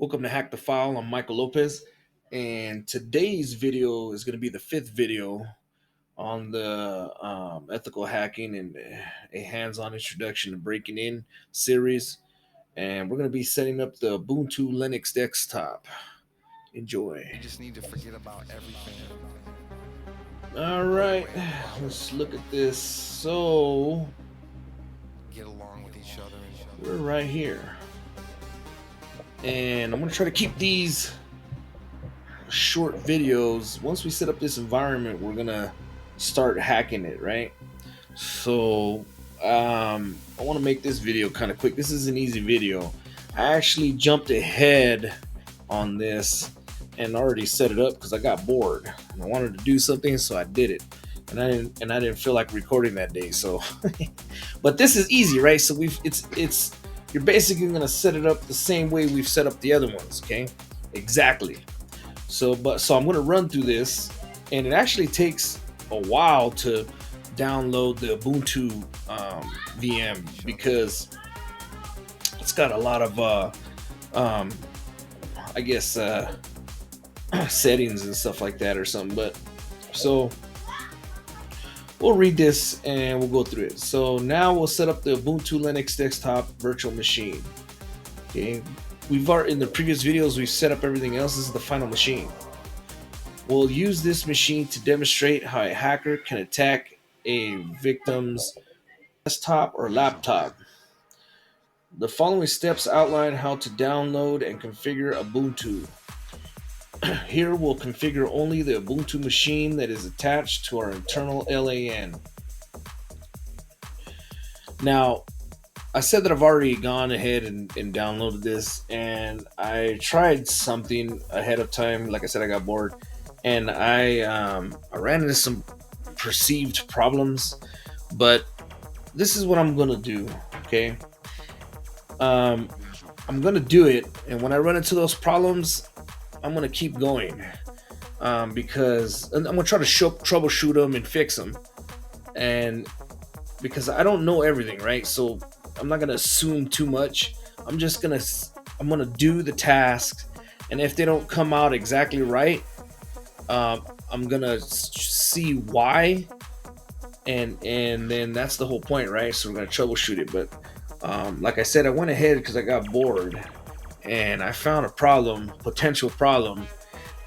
Welcome to Hack the File. I'm Michael Lopez, and today's video is going to be the fifth video on the ethical hacking and a hands-on introduction to breaking in series. And we're going to be setting up the Ubuntu Linux desktop. Enjoy. We just need to forget about everything. All right, let's look at this. So Get along with each other. we're right here, and I'm going to try to keep these short videos. Once we set up this environment, we're gonna start hacking it, right? So I want to make this video kind of quick. This is an easy video. I actually jumped ahead on this and already set it up because I got bored and I wanted to do something, so I did it. And I didn't feel like recording that day. So but this is easy, right? So it's you're basically gonna set it up the same way we've set up the other ones, okay? Exactly. So I'm going to run through this, and it actually takes a while to download the Ubuntu VM because it's got a lot of um, I guess settings and stuff like that or something. But so we'll read this and we'll go through it. So now we'll set up the Ubuntu Linux desktop virtual machine. Okay, we've already, in the previous videos, we've set up everything else. This is the final machine. We'll use this machine to demonstrate how a hacker can attack a victim's desktop or laptop. The following steps outline how to download and configure Ubuntu. Here we'll configure only the Ubuntu machine that is attached to our internal LAN. Now, I said that I've already gone ahead and downloaded this, and I tried something ahead of time. Like I said, I got bored, and I ran into some perceived problems. But this is what I'm gonna do. Okay, I'm gonna do it, and when I run into those problems, I'm gonna keep going because I'm gonna try to troubleshoot them and fix them, and because I don't know everything, right? So I'm not gonna assume too much. I'm gonna do the tasks, and if they don't come out exactly right, I'm gonna see why, and then that's the whole point, right? So we're gonna troubleshoot it. But like I said, I went ahead because I got bored, and I found a potential problem,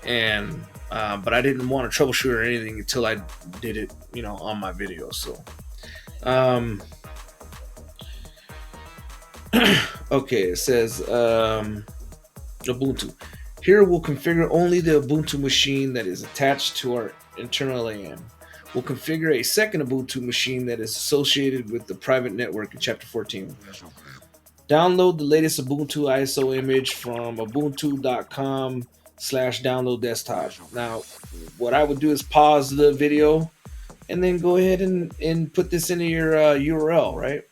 and but I didn't want to troubleshoot or anything until I did it, on my video. So. Okay, it says Ubuntu. Here we'll configure only the Ubuntu machine that is attached to our internal LAN. We'll configure a second Ubuntu machine that is associated with the private network in Chapter 14. Download the latest Ubuntu ISO image from ubuntu.com/download desktop. Now, what I would do is pause the video and then go ahead and put this into your URL, right?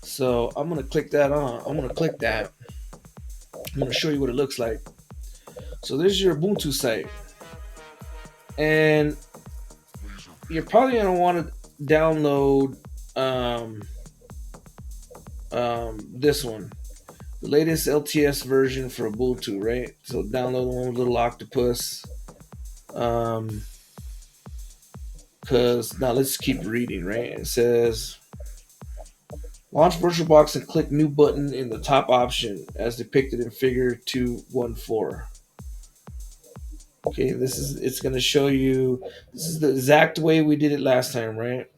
So I'm gonna click that on. I'm gonna click that. I'm gonna show you what it looks like. So there's your Ubuntu site, and you're probably gonna want to download this one, the latest LTS version for Ubuntu, right? So download the one with little octopus. Because now let's keep reading, right? It says launch VirtualBox and click new button in the top option as depicted in figure 214. Okay, it's going to show you, this is the exact way we did it last time, right?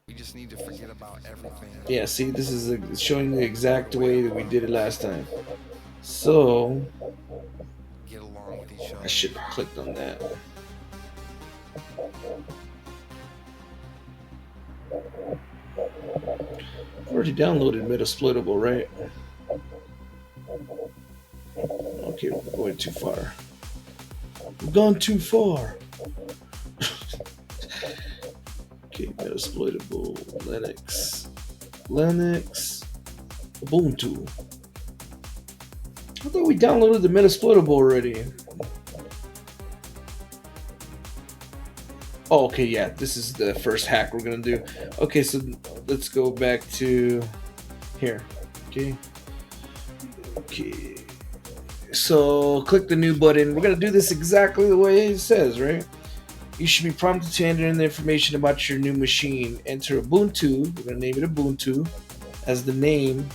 We just need to forget about everything. Yeah, see, this is showing the exact way that we did it last time. So Get along with each other. I should have clicked on that. I've already downloaded Metasploitable, right? Okay, we're going too far. We've gone too far. Okay, Metasploitable, Linux, Ubuntu. I thought we downloaded the Metasploitable already. Oh, okay, yeah, this is the first hack we're gonna do. Okay, so let's go back to here. Okay. Okay. So click the new button. We're gonna do this exactly the way it says, right? You should be prompted to enter in the information about your new machine. Enter Ubuntu. We're gonna name it Ubuntu as the name,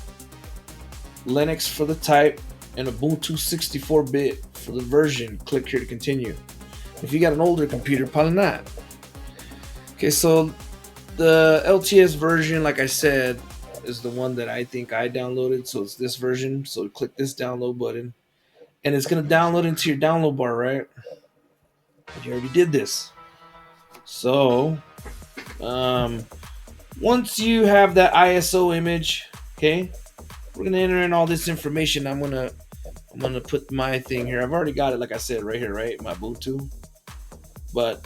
Linux for the type, and Ubuntu 64-bit for the version. Click here to continue. If you got an older computer, probably not. Okay, so the LTS version, like I said, is the one that I think I downloaded. So it's this version. So click this download button, and it's gonna download into your download bar, right? You already did this. So um, once you have that ISO image, okay, we're gonna enter in all this information. I'm gonna put my thing here. I've already got it, like I said, right here, right? My Ubuntu. But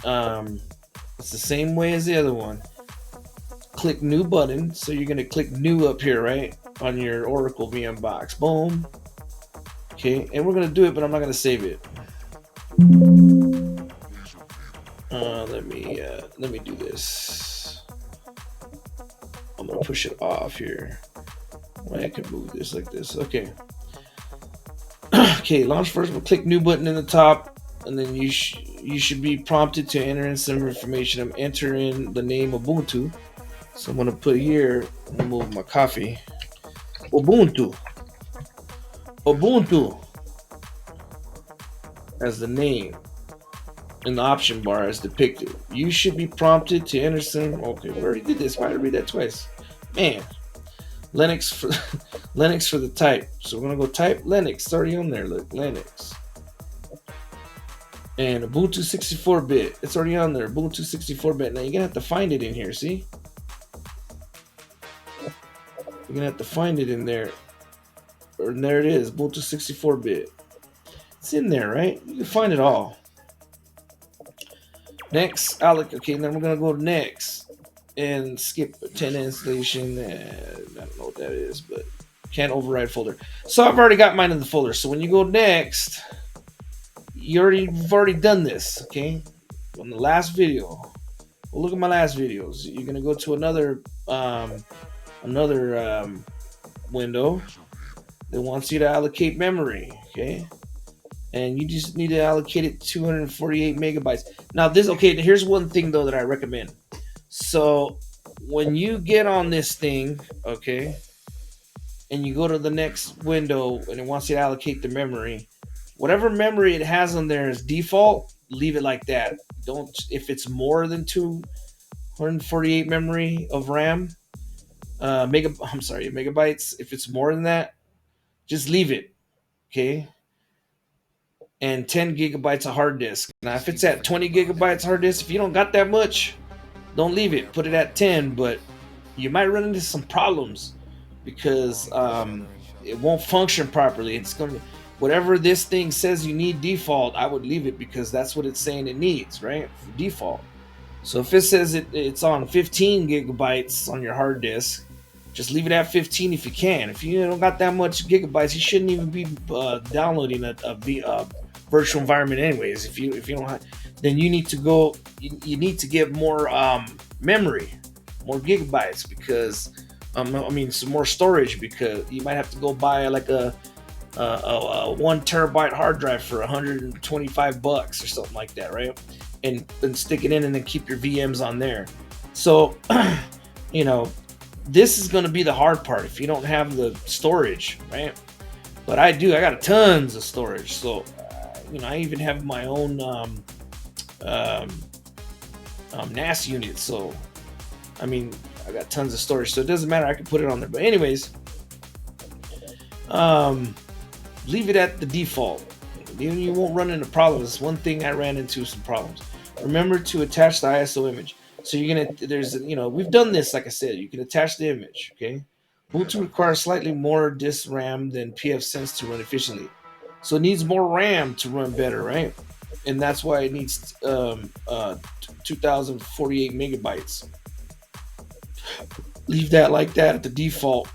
it's the same way as the other one. Click new button. So you're gonna click new up here, right? On your Oracle VM box. Boom. Okay, and we're gonna do it, but I'm not gonna save it. Let me do this. I'm gonna push it off here. Well, I can move this like this. Okay. Okay, launch first. We'll click new button in the top, and then you should be prompted to enter in some information. I'm entering the name Ubuntu, so I'm gonna put here. I'm gonna move my coffee. Ubuntu. Ubuntu as the name in the option bar as depicted. You should be prompted to enter some. Okay, we already did this. Why did I read that twice? Man, Linux for Linux for the type. So we're gonna go type Linux. It's already on there. Look, Linux. And Ubuntu 64-bit. It's already on there. Ubuntu 64-bit. Now you're gonna have to find it in here. See? You're gonna have to find it in there. And there it is. Ubuntu 64-bit. It's in there, right? You can find it all. Next, okay, then we're gonna go to next and skip 10 installation. I don't know what that is, but can't override folder. So I've already got mine in the folder. So when you go next, you've already done this, okay? On the last video, well, look at my last videos. You're gonna go to another window that wants you to allocate memory, okay? And you just need to allocate it 248 megabytes. Now here's one thing though that I recommend. So when you get on this thing, okay, and you go to the next window and it wants you to allocate the memory, whatever memory it has on there is default, leave it like that. Don't, if it's more than 248 memory of RAM, megabytes, if it's more than that, just leave it, okay? And 10 gigabytes of hard disk. Now, if it's at 20 gigabytes hard disk, if you don't got that much, don't leave it. Put it at 10, but you might run into some problems because it won't function properly. It's going to, whatever this thing says you need default, I would leave it because that's what it's saying it needs, right? For default. So if it says it's on 15 gigabytes on your hard disk, just leave it at 15 if you can. If you don't got that much gigabytes, you shouldn't even be downloading a virtual environment anyways. If you don't have, then you need to go. You need to get more memory, more gigabytes because some more storage because you might have to go buy like a 1 terabyte hard drive for $125 or something like that, right? And stick it in and then keep your VMs on there. So this is going to be the hard part if you don't have the storage, right? But I do. I got tons of storage. So, I even have my own NAS unit. So, I got tons of storage. So it doesn't matter. I can put it on there. But anyways, leave it at the default. You won't run into problems. One thing I ran into some problems. Remember to attach the ISO image. So we've done this, like I said, you can attach the image, okay? Ubuntu requires slightly more disk RAM than pfSense to run efficiently. So it needs more RAM to run better, right? And that's why it needs 2048 megabytes. Leave that like that at the default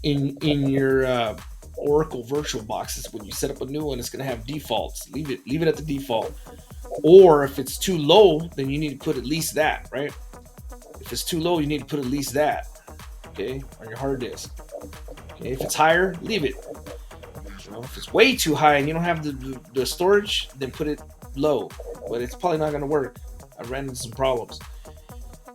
in your Oracle virtual boxes. When you set up a new one, it's going to have defaults. Leave it at the default. Or if it's too low, then you need to put at least that, right? If it's too low, you need to put at least that, okay, on your hard disk. Okay, if it's higher, leave it. You know, if it's way too high and you don't have the storage, then put it low. But it's probably not going to work. I ran into some problems.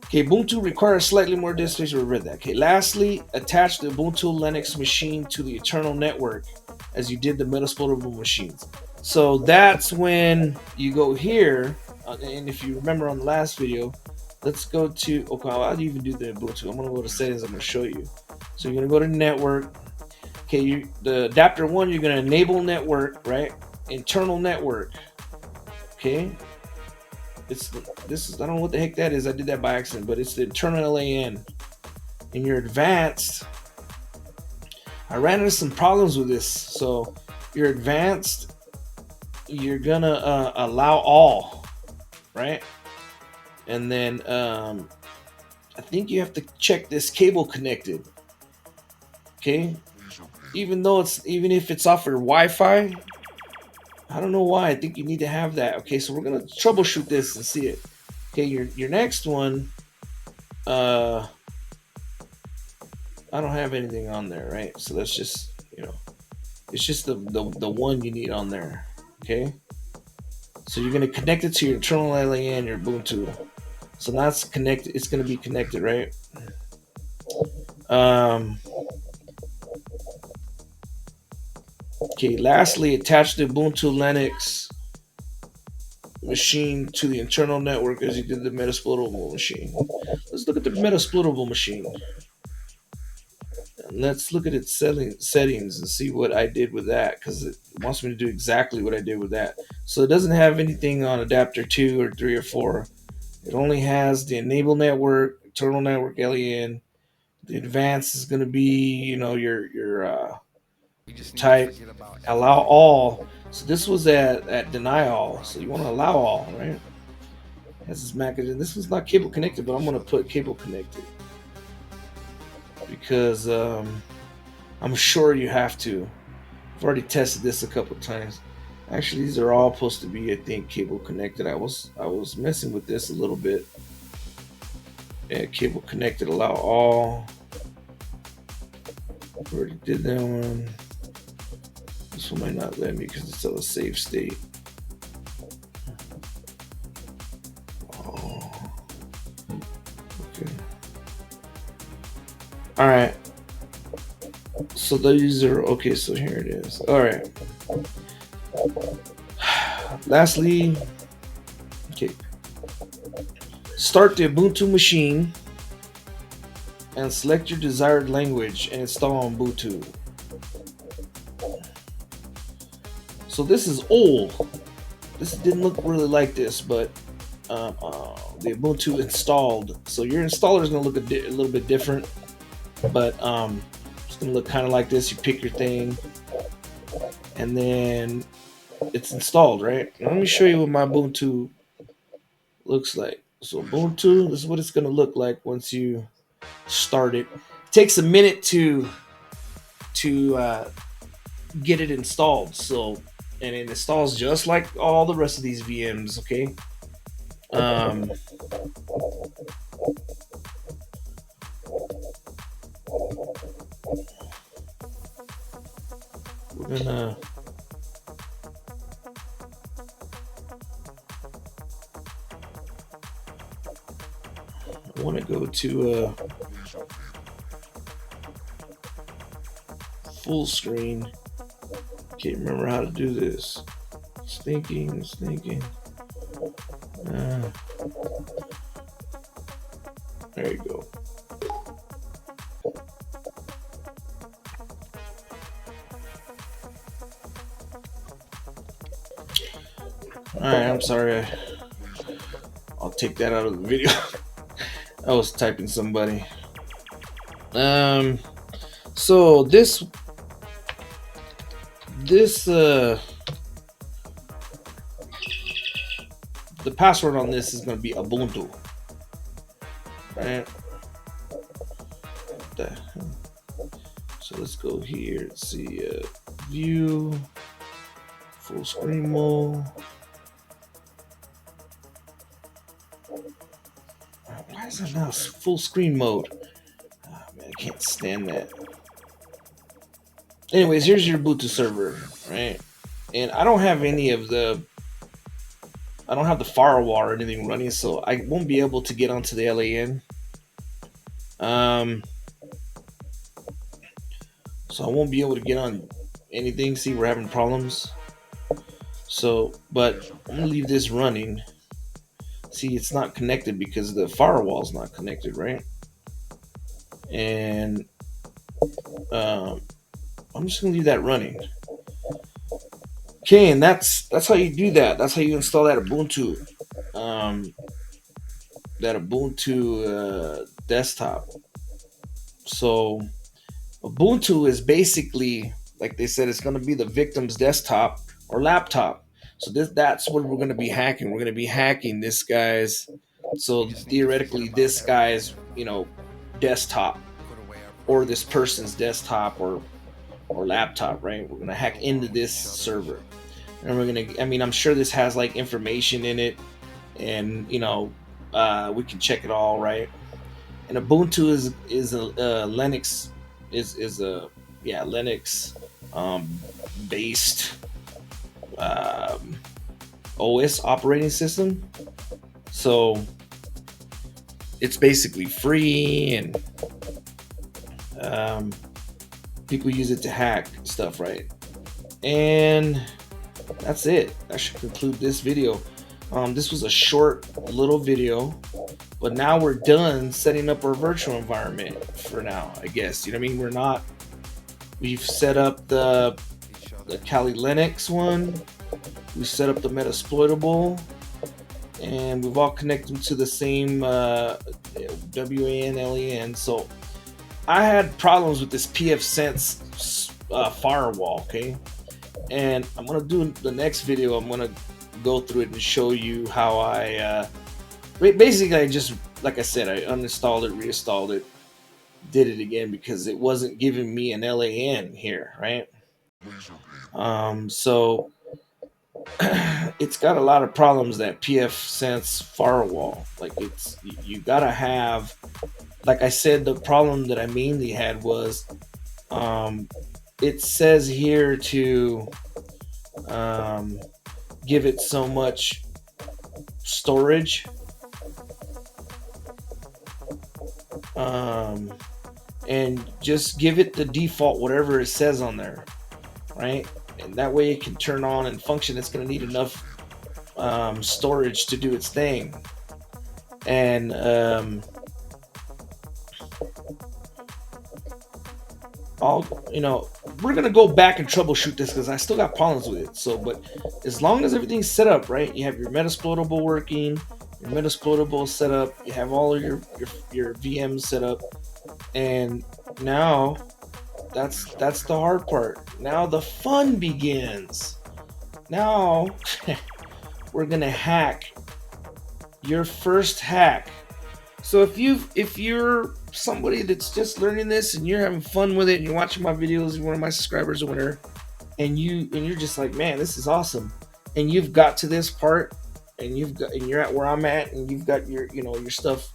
Okay, Ubuntu requires slightly more disk space. We read that. Okay, lastly, attach the Ubuntu Linux machine to the internal network as you did the Metasploitable machines. So that's when you go here, and if you remember on the last video, let's go to, okay, how do you even do the Ubuntu? I'm going to go to settings, I'm going to show you. So you're going to go to network. Okay, the adapter 1, you're going to enable network, right? Internal network. Okay, this is, I don't know what the heck that is. I did that by accident, but it's the internal LAN. In your advanced, I ran into some problems with this. So your advanced, you're gonna allow all, right? And then I think you have to check this cable connected. Okay, even if it's off your Wi-Fi, I don't know why. I think you need to have that. Okay, so we're gonna troubleshoot this and see it. Okay, your next one, I don't have anything on there, right? So that's just, it's just the one you need on there. Okay, so you're gonna connect it to your internal LAN, your Ubuntu. So that's connected. It's gonna be connected, right? Um, okay. Lastly, attach the Ubuntu Linux machine to the internal network as you did the Metasploitable machine. Let's look at the Metasploitable machine. And let's look at its settings and see what I did with that, because it wants me to do exactly what I did with that. So it doesn't have anything on adapter 2 or 3 or 4. It only has the enable network, internal network LAN. The advanced is going to be, your We just need to type, forget about allow everything. all. So this was at deny all. So you want to allow all, right? Has this mechanism. This was not Get cable along connected, with but I'm each going to other. put cable connected because I'm sure you have to. I've already tested this a couple times. Actually, these are all supposed to be, I think, cable connected. I was messing with this a little bit. Yeah, cable connected, allow all. Already did that one. This one might not let me because it's still a save state. Oh, okay. All right. So these are okay. So here it is. All right. Lastly, okay. Start the Ubuntu machine and select your desired language and install Ubuntu. So this is old. This didn't look really like this, but the Ubuntu installed. So your installer is going to look a little bit different, but it's going to look kind of like this. You pick your thing, and then it's installed, right? Now, let me show you what my Ubuntu looks like. So Ubuntu, this is what it's going to look like once you start it. It takes a minute to get it installed. So, and it installs just like all the rest of these VMs. Okay. Um, we're gonna I want to go to full screen. Can't remember how to do this. Stinking. Uh, there you go. All right, I'm sorry. I'll take that out of the video. I was typing somebody. So this the password on this is going to be Ubuntu, right? So let's go here. Let's see, view, full screen mode. Why is it now full screen mode? Oh, man, I can't stand that. Anyways, here's your Ubuntu server, right? And I don't have any of the, I don't have the firewall or anything running, so I won't be able to get onto the LAN. Um, so I won't be able to get on anything. See, we're having problems. So, but I'm gonna leave this running. See, it's not connected because the firewall's not connected, right? And um, I'm just gonna leave that running. Okay, and that's how you do that. That's how you install that Ubuntu, um, desktop. So Ubuntu is basically, like they said, it's going to be the victim's desktop or laptop. So that's what we're going to be hacking. We're going to be hacking this guy's. You So just need to forget theoretically, about this guy's, everything. desktop Put away or everything. this person's desktop or laptop, right? We're going to hack Get into along with this each other and server, shit. and we're going to. I mean, I'm sure this has like information in it, and we can check it all, right? And Ubuntu is a Linux is a yeah Linux um, based um, OS operating system. So it's basically free, and um, people use it to hack stuff, right? And that's it. That should conclude this video. This was a short little video, but now we're done setting up our virtual environment for now, I guess. You know what I mean? We've set up Each the other. Kali Linux one, we set up the Metasploitable, and we've all connected them to the same WAN. So I had problems with this PF Sense firewall, okay? And I'm gonna do the next video. I'm gonna go through it and show you how basically I just, like I said, I uninstalled it, reinstalled it, did it again because it wasn't giving me an LAN here, right? So it's got a lot of problems, that PF Sense firewall. Like you gotta have, like I said, the problem that I mainly had was um, it says here to um, give it so much storage, um, and just give it the default whatever it says on there, right? And that way it can turn on and function. It's going to need enough storage to do its thing. And I'll, we're gonna go back and troubleshoot this because I still got problems with it. So, but as long as everything's set up right, you have your Metasploitable working, your Metasploitable set up, you have all of your VMs set up, and now that's the hard part. Now the fun begins. Now we're gonna hack your first hack. So if you're somebody that's just learning this and you're having fun with it and you're watching my videos, you're one of my subscribers or whatever, and you're just like, man, this is awesome, and you've got to this part, and you're at where I'm at, and you've got your stuff,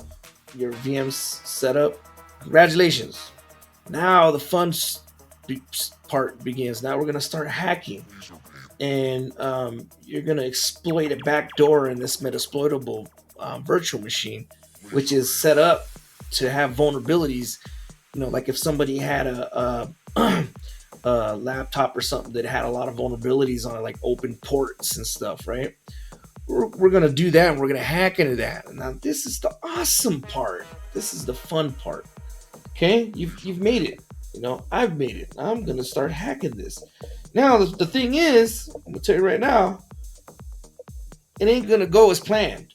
your VMs set up. Congratulations. Now the fun part begins. Now we're gonna start hacking, and you're going to exploit a backdoor in this Metasploitable virtual machine, which is set up to have vulnerabilities. Like if somebody had a laptop or something that had a lot of vulnerabilities on it, like open ports and stuff, right? We're going to do that, and we're going to hack into that. And now this is the awesome part. This is the fun part. Okay, you've made it. I've made it. I'm gonna start hacking this. Now the thing is, I'm gonna tell you right now, it ain't gonna go as planned.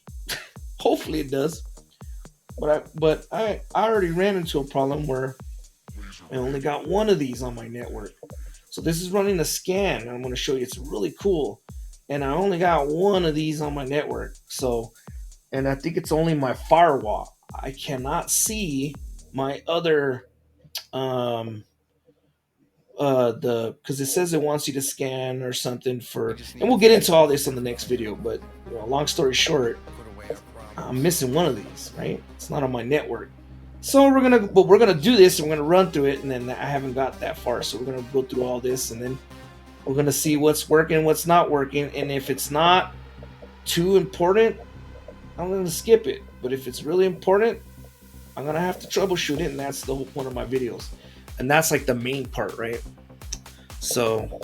Hopefully it does, but I already ran into a problem where I only got one of these on my network. So this is running a scan, and I'm gonna show you. It's really cool, and I only got one of these on my network. So, and I think it's only my firewall. I cannot see my other um the because it says it wants you to scan or something You for, just and need to we'll get forget into all about this on the next everything. video. But long story short, Put away our I'm problems. missing one of these, right? It's not on my network. So we're gonna do this, and we're gonna run through it, and then I haven't got that far, so we're gonna go through all this, and then we're gonna see what's working, what's not working, and if it's not too important, I'm gonna skip it. But if it's really important, I'm gonna have to troubleshoot it, and that's the whole point of my videos, and that's like the main part, right? So,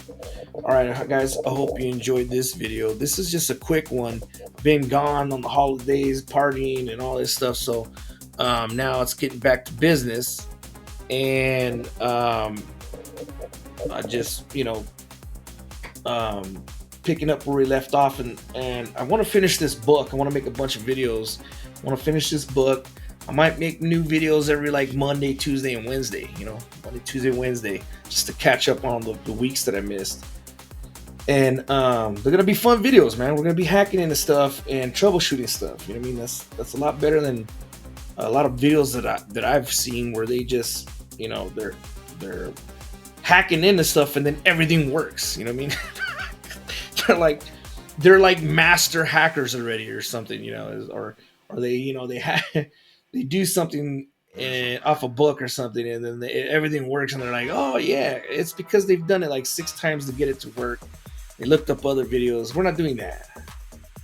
all right, guys, I hope you enjoyed this video. This is just a quick one. Been gone on the holidays, partying, and all this stuff. So now it's getting back to business, and I just picking up where we left off, and I want to finish this book. I want to make a bunch of videos. I want to finish this book. I might make new videos every like Monday, Tuesday, and Wednesday. Monday, Tuesday, Wednesday, just to catch up on the weeks that I missed. And they're gonna be fun videos, man. We're gonna be hacking into stuff and troubleshooting stuff. You know what I mean? That's a lot better than a lot of videos that I've seen where they just they're hacking into stuff and then everything works. You know what I mean? they're like master hackers already or something. Or they do something off a book or something, and then everything works, and they're like, oh yeah, it's because they've done it like 6 times to get it to work. They looked up other videos. We're not doing that.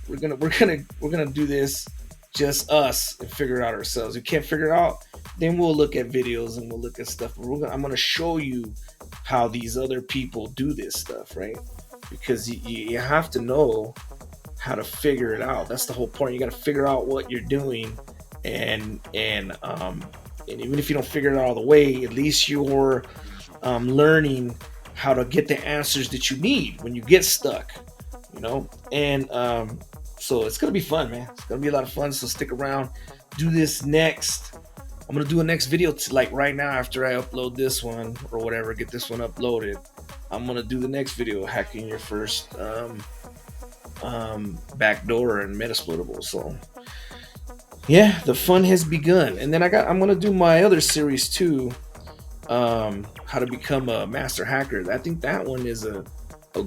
We're gonna do this just us and figure it out ourselves. If we can't figure it out, then we'll look at videos and we'll look at stuff. I'm gonna show you how these other people do this stuff, right? Because you have to know how to figure it out. That's the whole point. You got to figure out what you're doing, and even if you don't figure it out all the way, at least you're learning how to get the answers that you need when you get stuck. And so it's gonna be fun, man. It's gonna be a lot of fun. So stick around. Do this next. I'm gonna do a next video like right now after I upload this one or whatever. Get this one uploaded. I'm gonna do the next video, hacking your first backdoor and Metasploitable. So yeah, the fun has begun. And then I'm gonna do my other series too, how to become a master hacker. I think that one is a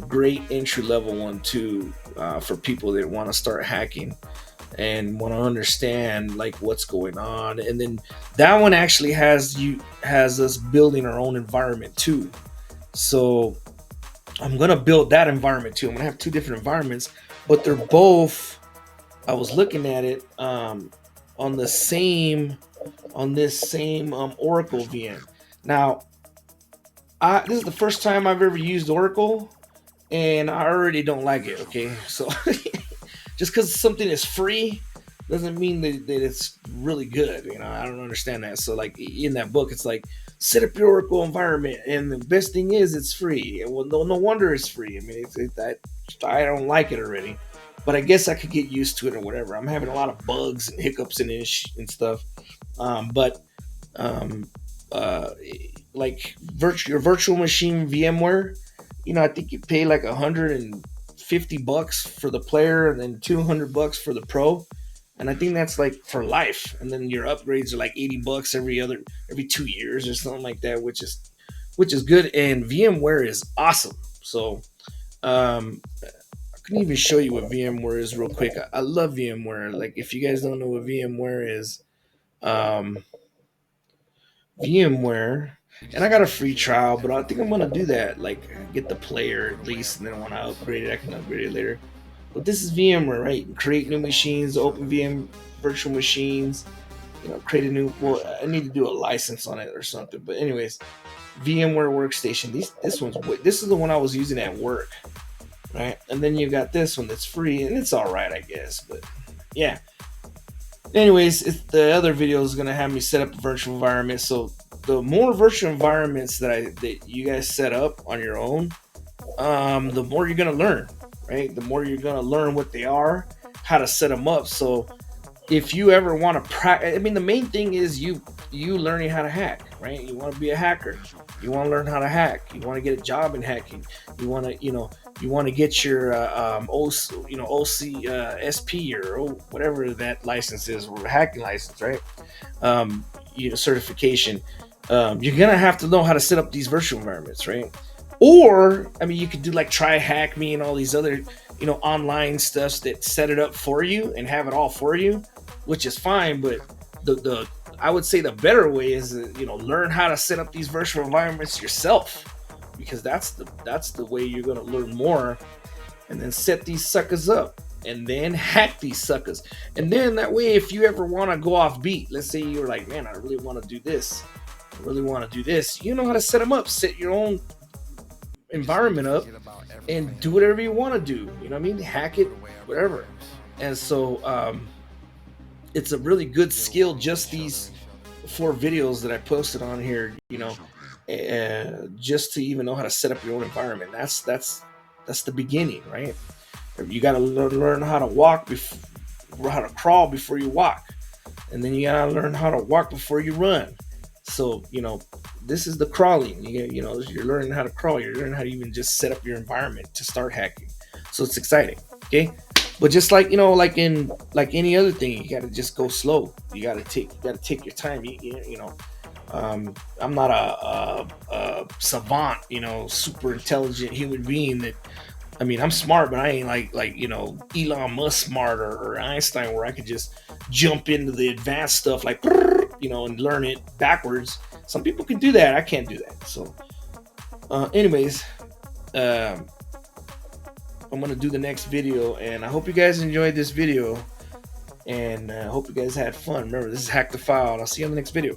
great entry level one too, for people that want to start hacking and want to understand like what's going on. And then that one actually has us building our own environment too. So I'm gonna build that environment too. I'm gonna have 2 different environments, but they're both, I was looking at it on this same Oracle VM. Now this is the first time I've ever used Oracle, and I already don't like it. Okay, so just because something is free doesn't mean that it's really good. I don't understand that. So like in that book, it's like, set up your Oracle environment, and the best thing is it's free. And well, no wonder it's free. I mean, I don't like it already, but I guess I could get used to it or whatever. I'm having a lot of bugs and hiccups and stuff. Like your virtual machine VMware, I think you pay like $150 for the player and then $200 for the pro. And I think that's like for life. And then your upgrades are like $80 every 2 years or something like that, which is good. And VMware is awesome. So I can even show you what VMware is real quick. I love VMware. Like if you guys don't know what VMware is, VMware, and I got a free trial, but I think I'm gonna do that. Like get the player at least, and then when I upgrade it, I can upgrade it later. But this is VMware, right? Create new machines, open VM virtual machines. Create a new. Well, I need to do a license on it or something. But anyways, VMware Workstation. This is the one I was using at work, right? And then you got this one that's free, and it's all right, I guess. But yeah. Anyways, the other video is gonna have me set up a virtual environment. So the more virtual environments that you guys set up on your own, the more you're gonna learn, right? The more you're gonna learn what they are, how to set them up. So if you ever want to practice, I mean, the main thing is you learning how to hack, right? You want to be a hacker. You want to learn how to hack. You want to get a job in hacking. You want to, you want to get your SP or whatever that license is, or hacking license, right? Certification. You're gonna have to know how to set up these virtual environments, right? Or I mean, you could do like Try Hack Me and all these other online stuffs that set it up for you and have it all for you, which is fine. But the I would say the better way is learn how to set up these virtual environments yourself, because that's the way you're gonna learn more, and then set these suckers up and then hack these suckers. And then that way, if you ever want to go off beat, let's say you're like, man, I really want to do this, I really want to do this, you know how to set them up, set your own environment up and do whatever you want to do, you know what I mean, hack it, whatever. And so it's a really good skill, just these 4 videos that I posted on here, just to even know how to set up your own environment. That's the beginning, right? You got to learn how to walk before, how to crawl before you walk, and then you got to learn how to walk before you run. So this is the crawling. You're learning how to crawl. You're learning how to even just set up your environment to start hacking. So it's exciting. Okay, but just like like any other thing, you got to just go slow. You got to take your time. I'm not a savant, super intelligent human being. I'm smart, but I ain't like Elon Musk smart, or Einstein, where I could just jump into the advanced stuff and learn it backwards. Some people can do that. I can't do that. So, anyways, I'm gonna do the next video, and I hope you guys enjoyed this video, and I hope you guys had fun. Remember, this is Hack the File, and I'll see you on the next video.